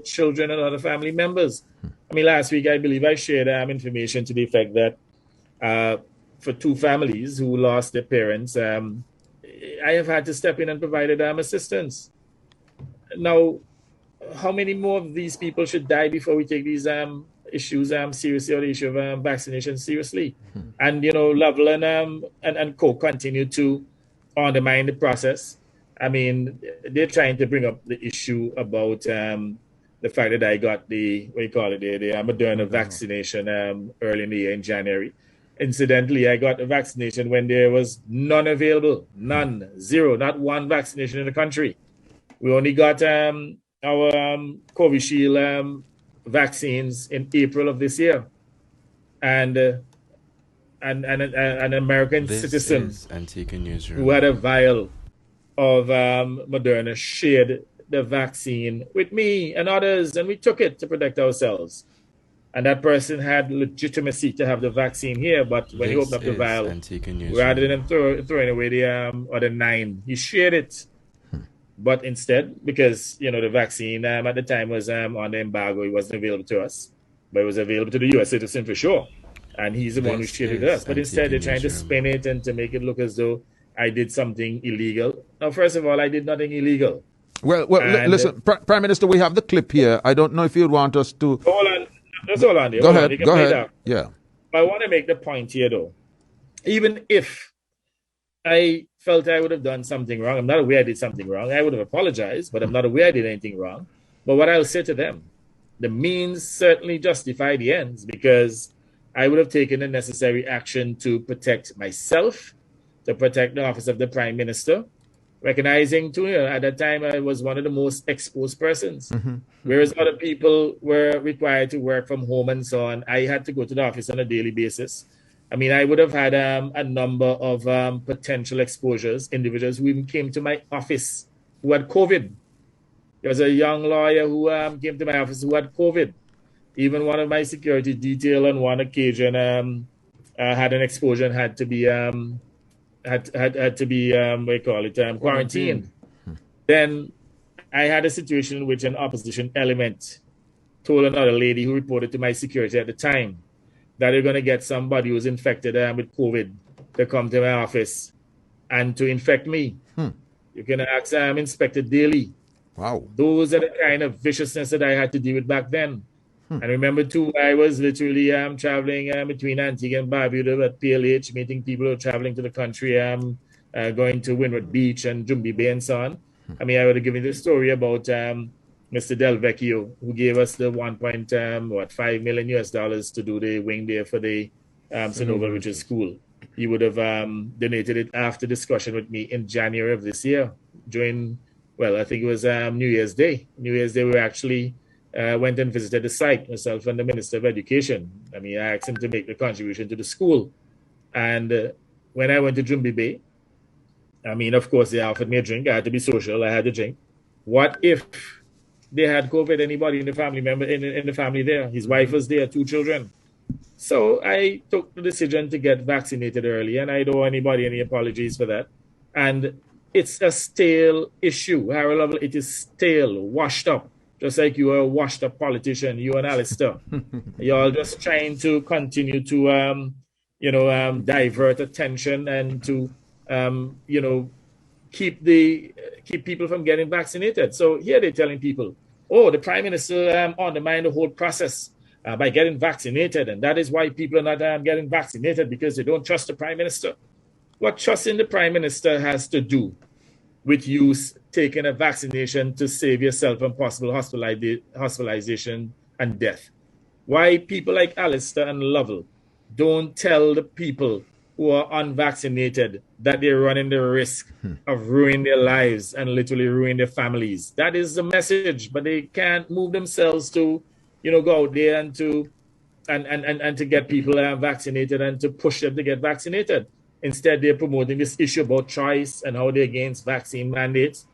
children and other family members. I mean, last week, I believe I shared information to the effect that for two families who lost their parents, I have had to step in and provided assistance. Now, how many more of these people should die before we take these issues seriously, or the issue of vaccination seriously? And Lovell and Co continue to undermine the process. I mean, they're trying to bring up the issue about the fact that I got the Moderna vaccination early in the year in January. Incidentally, I got the vaccination when there was none available, none, zero, not one vaccination in the country. We only got our Covishield vaccines in April of this year, and an American citizen who had a vial of Moderna shared the vaccine with me and others, and we took it to protect ourselves. And that person had legitimacy to have the vaccine here, but when he opened up the vial, rather than throwing away the other 9, he shared it. But instead, because the vaccine at the time was on the embargo, it wasn't available to us, but it was available to the U.S. citizen for sure, and he's the one who shared it with us. But instead, they're trying to spin it and to make it look as though I did something illegal. Now, first of all, I did nothing illegal. Well, listen, Prime Minister, we have the clip here. I don't know if you'd want us to. Hold on, just hold on there. Go ahead. Yeah. But I want to make the point here, though. Even if I felt I would have done something wrong, I'm not aware I did something wrong. I would have apologized, but I'm not aware I did anything wrong. But what I'll say to them, the means certainly justify the ends, because I would have taken the necessary action to protect myself, to protect the office of the Prime Minister, recognizing too, at that time I was one of the most exposed persons, whereas other people were required to work from home and so on. I had to go to the office on a daily basis. I mean, I would have had a number of potential exposures, individuals who even came to my office who had COVID. There was a young lawyer who came to my office who had COVID. Even one of my security detail on one occasion had an exposure and had to be quarantined. Then I had a situation in which an opposition element told another lady who reported to my security at the time that they're going to get somebody who's infected with COVID to come to my office and to infect me. You can ask Inspector Daly. Wow. Those are the kind of viciousness that I had to deal with back then. And remember, too, I was literally traveling between Antigua and Barbuda at PLH, meeting people who are traveling to the country, going to Windward Beach and Jumbi Bay and so on. I mean, I would have given you the story about Mr. Del Vecchio, who gave us the $1.5 million US to do the wing there for the Sonova Richard School. He would have donated it after discussion with me in January of this year, during, I think it was New Year's Day. New Year's Day, we actually went and visited the site, myself and the Minister of Education. I mean, I asked him to make the contribution to the school. And when I went to Jumbi Bay, I mean, of course, they offered me a drink. I had to be social. I had to drink. What if they had COVID? Anybody in the family member in the family there? His wife was there, 2 children. So I took the decision to get vaccinated early, and I don't owe anybody any apologies for that. And it's a stale issue, Harold Lovell. It is stale, washed up. Just like you are a washed-up politician, you and Alistair. You're just trying to continue to, divert attention and to, keep people from getting vaccinated. So here they're telling people, the Prime Minister undermined the whole process by getting vaccinated, and that is why people are not getting vaccinated, because they don't trust the Prime Minister. What trusting the Prime Minister has to do with you taking a vaccination to save yourself from possible hospitalization and death? Why people like Alistair and Lovell don't tell the people who are unvaccinated that they're running the risk of ruining their lives and literally ruining their families? That is the message, but they can't move themselves to, go out there and to get people vaccinated and to push them to get vaccinated. Instead, they're promoting this issue about choice and how they're against vaccine mandates.